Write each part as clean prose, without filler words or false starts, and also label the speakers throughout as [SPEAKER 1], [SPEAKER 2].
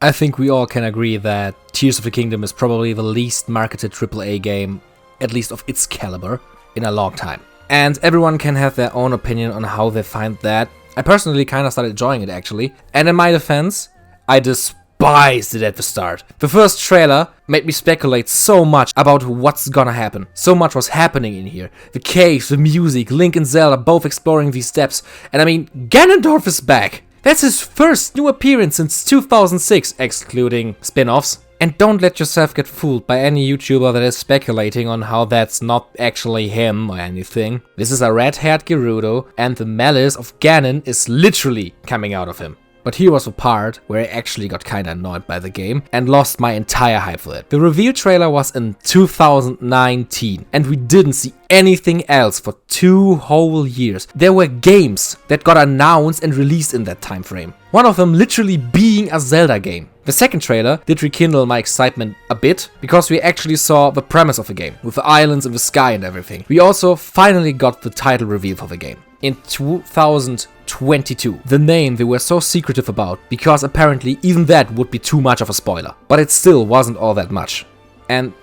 [SPEAKER 1] I think we all can agree that Tears of the Kingdom is probably the least marketed AAA game, at least of its caliber, in a long time. And everyone can have their own opinion on how they find that. I personally kinda started enjoying it actually, and in my defense, I despised it at the start. The first trailer made me speculate so much about what's gonna happen. So much was happening in here. The caves, the music, Link and Zelda both exploring these depths, and I mean, Ganondorf is back! That's his first new appearance since 2006, excluding spin-offs. And don't let yourself get fooled by any YouTuber that is speculating on how that's not actually him or anything. This is a red-haired Gerudo, and the malice of Ganon is literally coming out of him. But here was the part where I actually got kinda annoyed by the game and lost my entire hype for it. The reveal trailer was in 2019 and we didn't see anything else for 2 whole years. There were games that got announced and released in that time frame. One of them literally being a Zelda game. The second trailer did rekindle my excitement a bit, because we actually saw the premise of the game, with the islands in the sky and everything. We also finally got the title reveal for the game. In 2022. The name they were so secretive about, because apparently even that would be too much of a spoiler. But it still wasn't all that much. And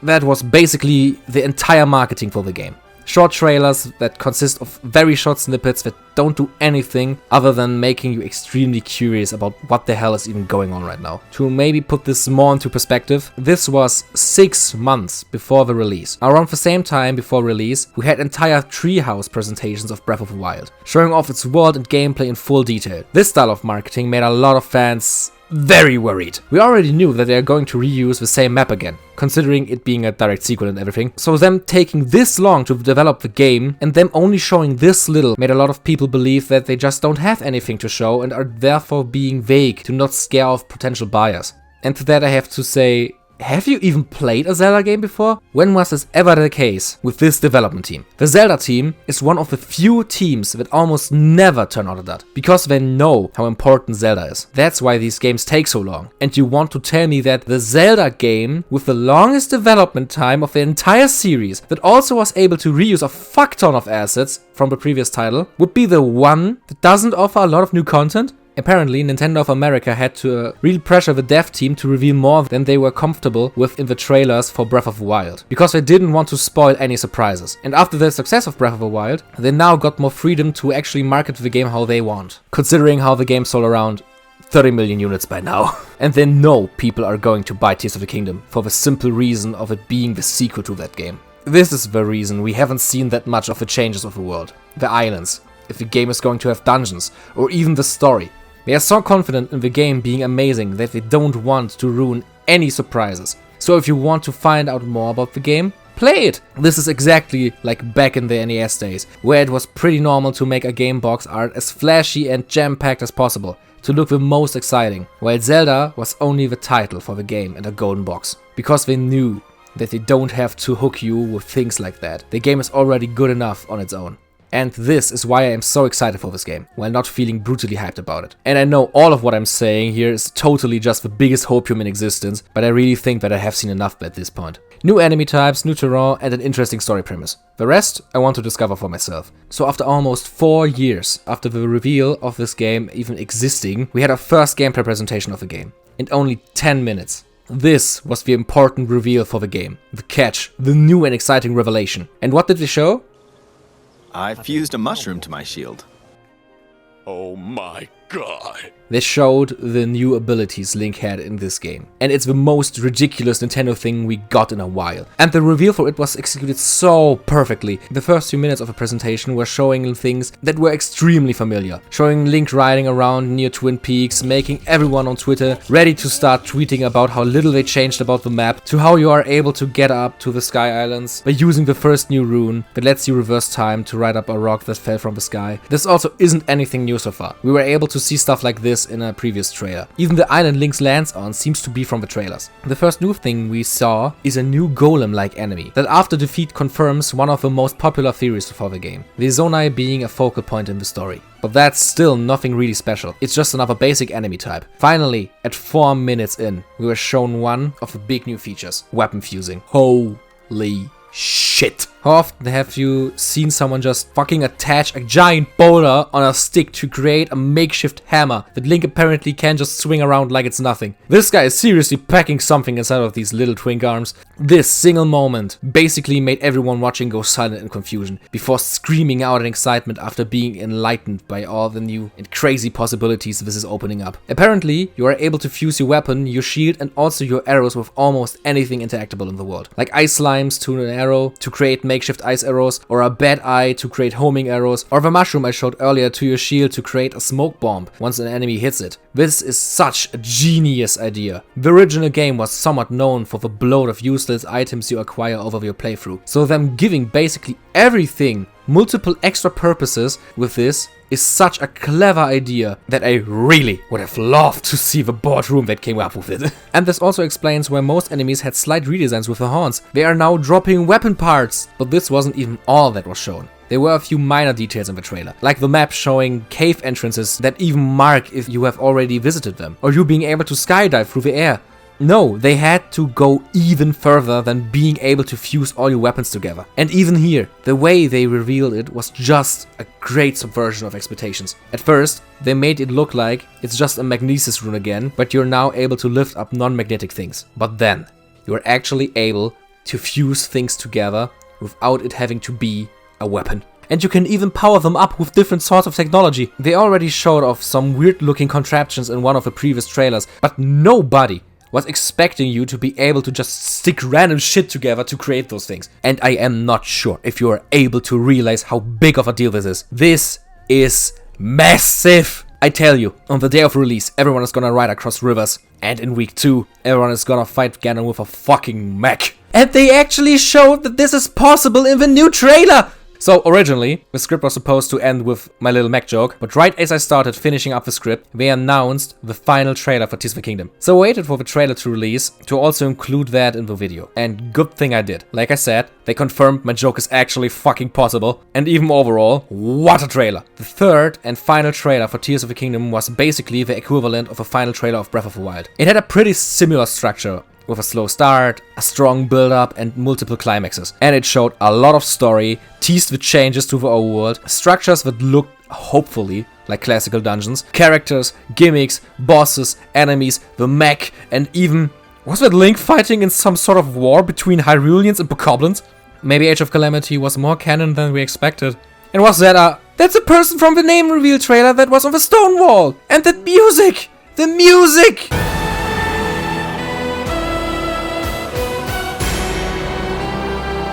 [SPEAKER 1] that was basically the entire marketing for the game. Short trailers that consist of very short snippets that don't do anything other than making you extremely curious about what the hell is even going on right now. To maybe put this more into perspective, this was 6 months before the release. Around the same time before release, we had entire treehouse presentations of Breath of the Wild, showing off its world and gameplay in full detail. This style of marketing made a lot of fans very worried. We already knew that they are going to reuse the same map again, considering it being a direct sequel and everything. So them taking this long to develop the game and them only showing this little made a lot of people believe that they just don't have anything to show and are therefore being vague to not scare off potential buyers. And to that I have to say, have you even played a Zelda game before? When was this ever the case with this development team? The Zelda team is one of the few teams that almost never turn out a dud, because they know how important Zelda is. That's why these games take so long. And you want to tell me that the Zelda game with the longest development time of the entire series, that also was able to reuse a fuck ton of assets from the previous title, would be the one that doesn't offer a lot of new content? Apparently, Nintendo of America had to really pressure the dev team to reveal more than they were comfortable with in the trailers for Breath of the Wild, because they didn't want to spoil any surprises. And after the success of Breath of the Wild, they now got more freedom to actually market the game how they want, considering how the game sold around 30 million units by now. And they know people are going to buy Tears of the Kingdom for the simple reason of it being the sequel to that game. This is the reason we haven't seen that much of the changes of the world, the islands, if the game is going to have dungeons, or even the story. They are so confident in the game being amazing that they don't want to ruin any surprises. So if you want to find out more about the game, play it! This is exactly like back in the NES days, where it was pretty normal to make a game box art as flashy and jam-packed as possible, to look the most exciting, while Zelda was only the title for the game and a golden box. Because they knew that they don't have to hook you with things like that. The game is already good enough on its own. And this is why I am so excited for this game, while not feeling brutally hyped about it. And I know all of what I'm saying here is totally just the biggest hopium in existence, but I really think that I have seen enough at this point. New enemy types, new terrain, and an interesting story premise. The rest, I want to discover for myself. So after almost 4 years after the reveal of this game even existing, we had our first gameplay presentation of the game. In only 10 minutes. This was the important reveal for the game. The catch, the new and exciting revelation. And what did we show?
[SPEAKER 2] I fused a mushroom to my shield.
[SPEAKER 3] Oh my god.
[SPEAKER 1] They showed the new abilities Link had in this game. And it's the most ridiculous Nintendo thing we got in a while. And the reveal for it was executed so perfectly. The first few minutes of the presentation were showing things that were extremely familiar. Showing Link riding around near Twin Peaks, making everyone on Twitter ready to start tweeting about how little they changed about the map, to how you are able to get up to the Sky Islands by using the first new rune that lets you reverse time to ride up a rock that fell from the sky. This also isn't anything new so far. We were able to see stuff like this in a previous trailer. Even the island Link lands on seems to be from the trailers. The first new thing we saw is a new golem-like enemy that after defeat confirms one of the most popular theories for the game, the Zonai being a focal point in the story. But that's still nothing really special. It's just another basic enemy type. Finally, at 4 minutes in, we were shown one of the big new features, weapon fusing. Holy shit. How often have you seen someone just fucking attach a giant boulder on a stick to create a makeshift hammer that Link apparently can just swing around like it's nothing? This guy is seriously packing something inside of these little twink arms. This single moment basically made everyone watching go silent in confusion before screaming out in excitement after being enlightened by all the new and crazy possibilities this is opening up. Apparently, you are able to fuse your weapon, your shield, and also your arrows with almost anything interactable in the world. Like ice slimes to an arrow to create makeshift ice arrows, or a bad eye to create homing arrows, or the mushroom I showed earlier to your shield to create a smoke bomb once an enemy hits it. This is such a genius idea. The original game was somewhat known for the bloat of useless items you acquire over your playthrough, so them giving basically everything multiple extra purposes with this is such a clever idea that I really would have loved to see the boardroom that came up with it. And this also explains why most enemies had slight redesigns with the horns. They are now dropping weapon parts, but this wasn't even all that was shown. There were a few minor details in the trailer, like the map showing cave entrances that even mark if you have already visited them, or you being able to skydive through the air. No, they had to go even further than being able to fuse all your weapons together. And even here, the way they revealed it was just a great subversion of expectations. At first, they made it look like it's just a magnesis rune again, but you're now able to lift up non-magnetic things. But then, you're actually able to fuse things together without it having to be a weapon. And you can even power them up with different sorts of technology. They already showed off some weird looking contraptions in one of the previous trailers, but nobody was expecting you to be able to just stick random shit together to create those things. And I am not sure if you are able to realize how big of a deal this is. This is massive! I tell you, on the day of release, everyone is gonna ride across rivers. And in week 2, everyone is gonna fight Ganon with a fucking mech. And they actually showed that this is possible in the new trailer! So originally, the script was supposed to end with my little mech joke, but right as I started finishing up the script, they announced the final trailer for Tears of the Kingdom. So I waited for the trailer to release to also include that in the video. And good thing I did. Like I said, they confirmed my joke is actually fucking possible. And even overall, what a trailer. The third and final trailer for Tears of the Kingdom was basically the equivalent of a final trailer of Breath of the Wild. It had a pretty similar structure, with a slow start, a strong build-up, and multiple climaxes. And it showed a lot of story, teased with changes to the overworld, structures that looked, hopefully, like classical dungeons, characters, gimmicks, bosses, enemies, the mech, and even... was that Link fighting in some sort of war between Hyruleans and Bokoblins? Maybe Age of Calamity was more canon than we expected. And was that that's a person from the name reveal trailer that was on the stone wall! And that music! The music!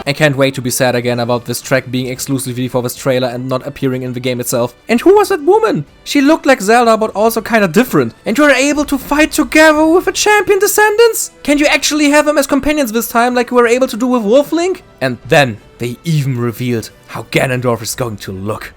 [SPEAKER 1] I can't wait to be sad again about this track being exclusively for this trailer and not appearing in the game itself. And who was that woman? She looked like Zelda but also kinda different. And you're able to fight together with the champion descendants? Can you actually have them as companions this time like you were able to do with Wolf Link? And then they even revealed how Ganondorf is going to look.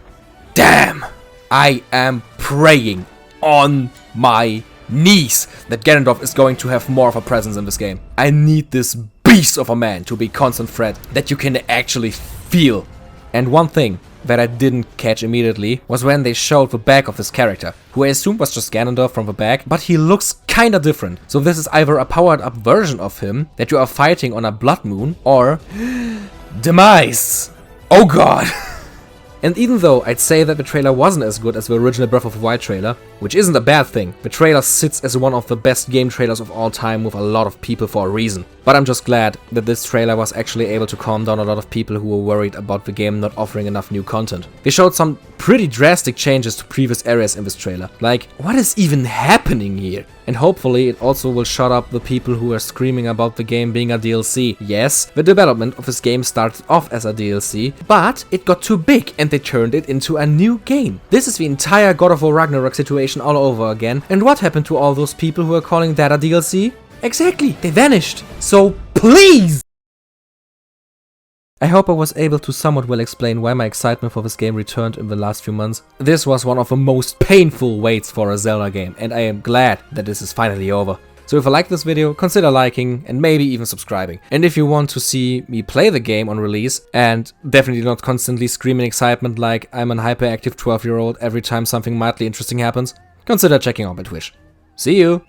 [SPEAKER 1] Damn! I am praying on my knees that Ganondorf is going to have more of a presence in this game. I need this beast of a man to be constant threat that you can actually feel. And one thing that I didn't catch immediately was when they showed the back of this character, who I assumed was just Ganondorf from the back, but he looks kinda different. So this is either a powered up version of him that you are fighting on a blood moon, or demise. Oh god. And even though I'd say that the trailer wasn't as good as the original Breath of the Wild trailer, which isn't a bad thing, the trailer sits as one of the best game trailers of all time with a lot of people for a reason. But I'm just glad that this trailer was actually able to calm down a lot of people who were worried about the game not offering enough new content. They showed some pretty drastic changes to previous areas in this trailer, like what is even happening here? And hopefully it also will shut up the people who are screaming about the game being a DLC. Yes, the development of this game started off as a DLC, but it got too big and they turned it into a new game. This is the entire God of War Ragnarok situation all over again. And what happened to all those people who are calling that a DLC? Exactly, they vanished. So please! I hope I was able to somewhat well explain why my excitement for this game returned in the last few months. This was one of the most painful waits for a Zelda game, and I am glad that this is finally over. So if you like this video, consider liking and maybe even subscribing. And if you want to see me play the game on release, and definitely not constantly screaming excitement like I'm an hyperactive 12-year-old every time something mildly interesting happens, consider checking out my Twitch. See you!